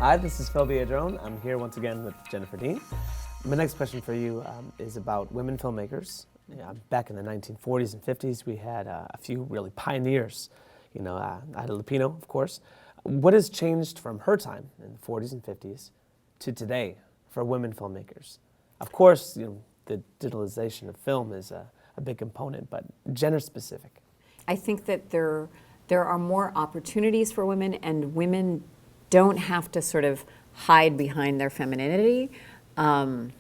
Hi, this is Phil Biedron. I'm here once again with Jennifer Dean. My next question for you is about women filmmakers. Back in the 1940s and 50s, we had a few really pioneers. Ida Lupino, of course. What has changed from her time in the 40s and 50s to today for women filmmakers? Of course, the digitalization of film is a big component, but gender-specific. I think that there are more opportunities for women, and women don't have to sort of hide behind their femininity. Even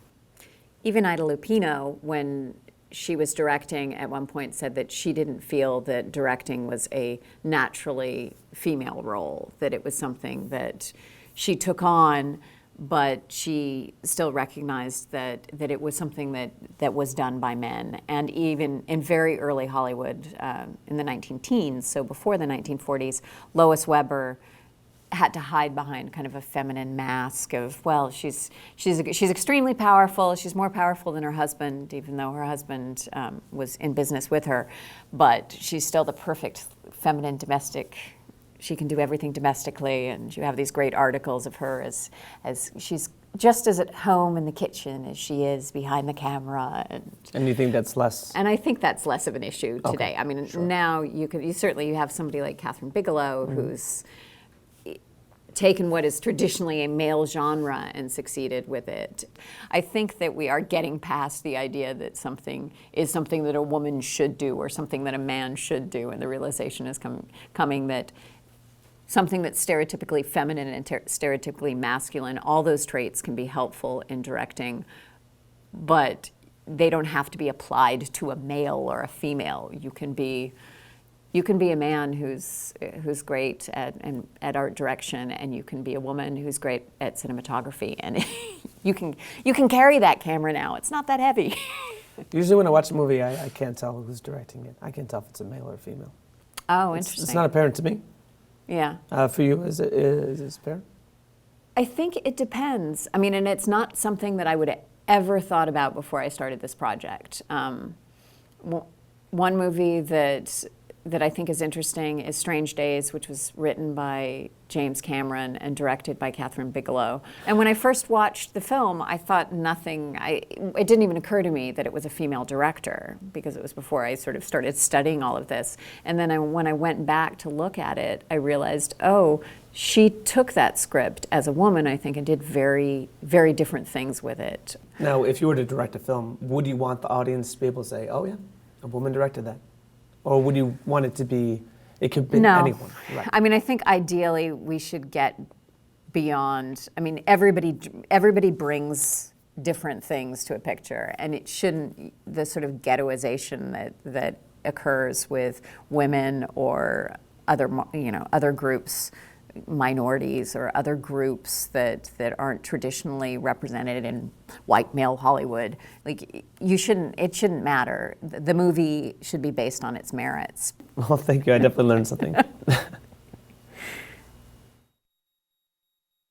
Ida Lupino, when she was directing, at one point said that she didn't feel that directing was a naturally female role, that it was something that she took on, but she still recognized that it was something that was done by men. And even in very early Hollywood, in the 19-teens, so before the 1940s, Lois Weber had to hide behind kind of a feminine mask of, well, she's extremely powerful. She's more powerful than her husband, even though her husband was in business with her. But she's still the perfect feminine domestic. She can do everything domestically, and you have these great articles of her as she's just as at home in the kitchen as she is behind the camera. And you think that's less? And I think that's less of an issue today. Okay, I mean, sure. now you certainly have somebody like Catherine Bigelow, who's taken what is traditionally a male genre and succeeded with it. I think that we are getting past the idea that something is something that a woman should do or something that a man should do, and the realization is coming that something that's stereotypically feminine and stereotypically masculine, all those traits can be helpful in directing, but they don't have to be applied to a male or a female. You can be a man who's great at art direction, and you can be a woman who's great at cinematography, and you can carry that camera now. It's not that heavy. Usually when I watch a movie, I can't tell who's directing it. I can't tell if it's a male or a female. Oh, interesting. It's not apparent to me. Yeah. For you, is it apparent? I think it depends. I mean, and it's not something that I would have ever thought about before I started this project. One movie that I think is interesting is Strange Days, which was written by James Cameron and directed by Catherine Bigelow. And when I first watched the film, I thought it didn't even occur to me that it was a female director, because it was before I sort of started studying all of this. And then when I went back to look at it, I realized, oh, she took that script as a woman, I think, and did very, very different things with it. Now, if you were to direct a film, would you want the audience to be able to say, oh yeah, a woman directed that? Or would you want it to be, it could be anyone? Right. I mean, I think ideally we should get beyond, I mean, everybody brings different things to a picture, and it shouldn't, the sort of ghettoization that occurs with women or other groups, minorities or other groups that aren't traditionally represented in white male Hollywood. Like, it shouldn't matter. The movie should be based on its merits. Well, thank you. I definitely learned something.